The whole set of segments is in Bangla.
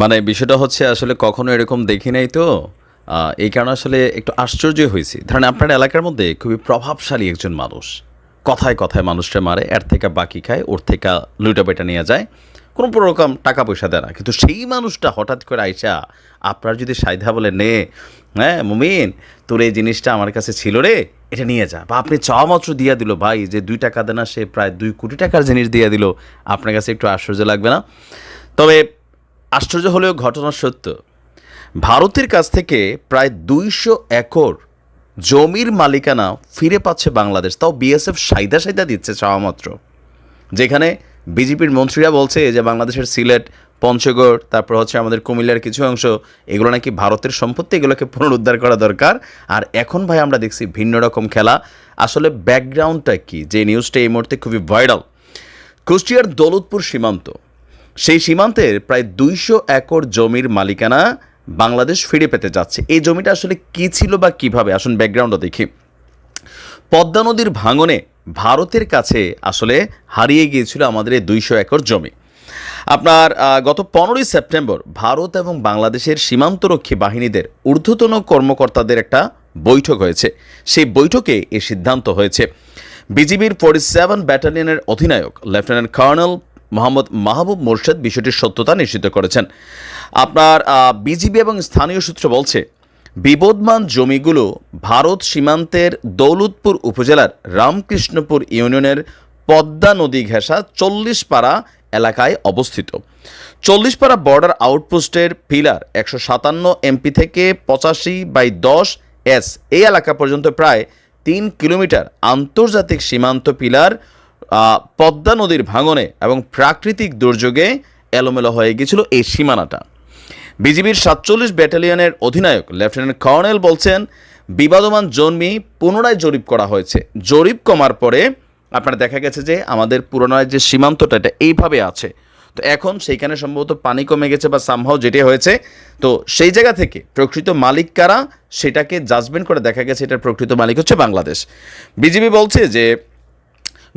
মানে বিষয়টা হচ্ছে আসলে কখনো এরকম দেখি নাই তো এই কারণে আসলে একটু আশ্চর্য হয়েছি। ধরেন আপনার এলাকার মধ্যে খুবই প্রভাবশালী একজন মানুষ, কথায় কথায় মানুষটা মারে, এর থেকে বাকি খায়, ওর থেকে লুটা পেটা নিয়ে যায়, কোনো রকম টাকা পয়সা দেয় না। কিন্তু সেই মানুষটা হঠাৎ করে আইসা আপনার যদি সাইধা বলে নে, হ্যাঁ মুমিন তোর এই জিনিসটা আমার কাছে ছিল রে, এটা নিয়ে যা, বা আপনি চাওয়া মাত্র দিয়ে দিল, ভাই যে 2 টাকা দেনা সে প্রায় 2 কোটি টাকার জিনিস দিয়ে দিল, আপনার কাছে একটু আশ্চর্য লাগবে না? তবে আশ্চর্য হলেও ঘটনা সত্য, ভারতের কাছ থেকে প্রায় 200 একর জমির মালিকানা ফিরে পাচ্ছে বাংলাদেশ, তাও বিএসএফ সাইদা সাইদা দিচ্ছে চাওয়া মাত্র। যেখানে বিজেপির মন্ত্রীরা বলছে যে বাংলাদেশের সিলেট, পঞ্চগড়, তারপর হচ্ছে আমাদের কুমিল্লার কিছু অংশ, এগুলো নাকি ভারতের সম্পত্তি, এগুলোকে পুনরুদ্ধার করা দরকার। আর এখন ভাই আমরা দেখছি ভিন্ন রকম খেলা। আসলে ব্যাকগ্রাউন্ডটা কি, যে নিউজটা এই মুহূর্তে খুবই ভাইরাল, কুষ্টিয়ার দৌলতপুর সীমান্ত, সেই সীমান্তের প্রায় 200 একর জমির মালিকানা বাংলাদেশ ফিরে পেতে যাচ্ছে। এই জমিটা আসলে কী ছিল বা কিভাবে, আসুন ব্যাকগ্রাউন্ডটা দেখি। পদ্মা নদীর ভাঙনে ভারতের কাছে আসলে হারিয়ে গিয়েছিল আমাদের এই 200 একর জমি। আপনার গত 15ই সেপ্টেম্বর ভারত এবং বাংলাদেশের সীমান্তরক্ষী বাহিনীদের ঊর্ধ্বতন কর্মকর্তাদের একটা বৈঠক হয়েছে। সেই বৈঠকে এই সিদ্ধান্ত হয়েছে। বিজিবির 47 ব্যাটালিয়নের অধিনায়ক লেফটেন্যান্ট কর্নেল মোহাম্মদ মাহবুব মোর্শেদ বিষয়টির সত্যতা নিশ্চিত করেছেন। আপনার বিজিবি এবং স্থানীয় সূত্র বলছে, বিবদমান জমিগুলো ভারত সীমান্তের দৌলতপুর উপজেলার রামকৃষ্ণপুর ইউনিয়নের পদ্মা নদী ঘেঁষা 40 পাড়া এলাকায় অবস্থিত। 40 পাড়া বর্ডার আউটপোস্টের পিলার 157 এমপি থেকে 85/10 এই এলাকা পর্যন্ত প্রায় 3 কিলোমিটার আন্তর্জাতিক সীমান্ত পিলার পদ্মা নদীর ভাঙনে এবং প্রাকৃতিক দুর্যোগে এলোমেলো হয়ে গিয়েছিল এই সীমানাটা। বিজিবির 47 ব্যাটালিয়নের অধিনায়ক লেফটেন্যান্ট কর্নেল বলছেন, বিবাদমান জমি পুনরায় জরিপ করা হয়েছে। জরিপ কমার পরে আপনার দেখা গেছে যে আমাদের পুরনো যে সীমান্তটা এটা এইভাবে আছে, তো এখন সেইখানে সম্ভবত পানি কমে গেছে বা সামহাও যেটা হয়েছে, তো সেই জায়গা থেকে প্রকৃত মালিক কারা সেটাকে জাজমেন্ট করে দেখা গেছে এটার প্রকৃত মালিক হচ্ছে বাংলাদেশ। বিজিবি বলছে যে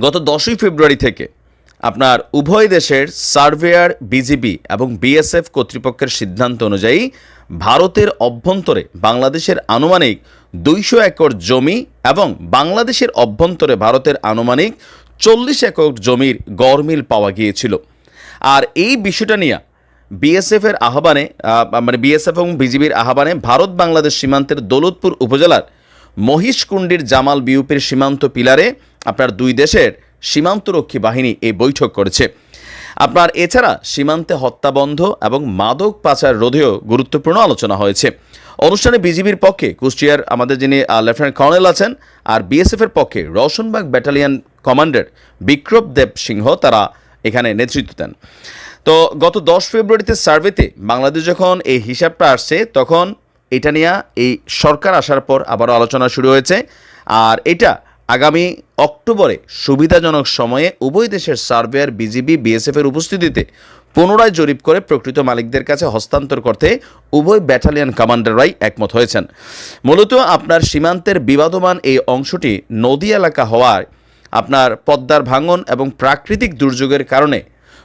গত 10ই ফেব্রুয়ারি থেকে আপনার উভয় দেশের সার্ভেয়ার, বিজিবি এবং বিএসএফ কর্তৃপক্ষের সিদ্ধান্ত অনুযায়ী ভারতের অভ্যন্তরে বাংলাদেশের আনুমানিক 200 একর জমি এবং বাংলাদেশের অভ্যন্তরে ভারতের আনুমানিক 40 একর জমির গড়মিল পাওয়া গিয়েছিল। আর এই বিষয়টা নিয়ে বিএসএফের আহ্বানে, মানে বিএসএফ এবং বিজিবির আহ্বানে ভারত বাংলাদেশ সীমান্তের দৌলতপুর উপজেলার মহিষকুণ্ডির জামাল বিউপির সীমান্ত পিলারে আপনার দুই দেশের সীমান্তরক্ষী বাহিনী এই বৈঠক করেছে। আপনার এছাড়া সীমান্তে হত্যা বন্ধ এবং মাদক পাচার রোধেও গুরুত্বপূর্ণ আলোচনা হয়েছে। অনুষ্ঠানে বিজিবির পক্ষে কুষ্টিয়ার আমাদের যিনি লেফটেন্যান্ট কর্নেল আছেন, আর বিএসএফের পক্ষে রওশনবাগ ব্যাটালিয়ন কমান্ডার বিক্রম দেব সিংহ তারা এখানে নেতৃত্ব দেন। তো গত 10 ফেব্রুয়ারিতে সার্ভেতে বাংলাদেশ যখন এই হিসাবটা আসছে, তখন এটা নিয়ে এই সরকার আসার পর আবারও আলোচনা শুরু হয়েছে। আর এটা আগামী অক্টোবরে সুবিধাজনক সময়ে উভয় দেশের সার্ভেয়ার, বিজিবি, বিএসএফের উপস্থিতিতে পুনরায় জরিপ করে প্রকৃত মালিকদের কাছে হস্তান্তর করতে উভয় ব্যাটালিয়ন কমান্ডাররাই একমত হয়েছেন। মূলত আপনার সীমান্তের বিবাদমান এই অংশটি নদী এলাকা হওয়ায় আপনার পদ্মার ভাঙন এবং প্রাকৃতিক দুর্যোগের কারণে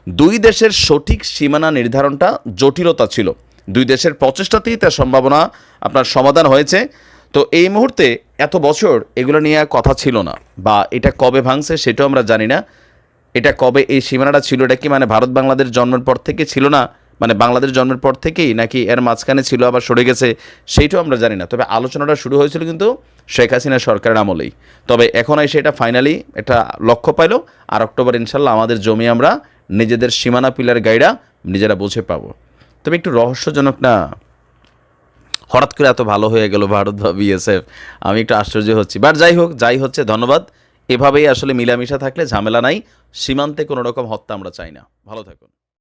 দুই দেশের সঠিক সীমানা নির্ধারণটা জটিলতা ছিল। দুই দেশের প্রচেষ্টাতেই তার সম্ভাবনা আপনার সমাধান হয়েছে। তো এই মুহূর্তে এত বছর এগুলো নিয়ে কথা ছিল না, বা এটা কবে ভাঙছে সেটাও আমরা জানি না। এটা কবে এই সীমানাটা ছিল, এটা কি মানে ভারত বাংলাদেশ জন্মের পর থেকে ছিল না, মানে বাংলাদেশ জন্মের পর থেকেই, নাকি এর মাঝখানে ছিল আবার সরে গেছে, সেইটাও আমরা জানি না। তবে আলোচনাটা শুরু হয়েছিল কিন্তু শেখ হাসিনা সরকারের আমলেই। তবে এখন এসে এটা ফাইনালি একটা লক্ষ্য পাইল, আর অক্টোবর ইনশাল্লাহ আমাদের জমি আমরা নিজেদের সীমানা পিলার গাইডা নিজেরা বুঝে পাবো। তবে একটু রহস্যজনক না, হঠাৎ করে এত ভালো হয়ে গেল ভারত বা বিএসএফ, আমি একটু আশ্চর্য হচ্ছি। বাট যাই হোক, যাই হচ্ছে ধন্যবাদ। এভাবেই আসলে মিলামিশা থাকলে ঝামেলা নাই, সীমান্তে কোনো রকম হত্যা আমরা চাই না। ভালো থাকুন।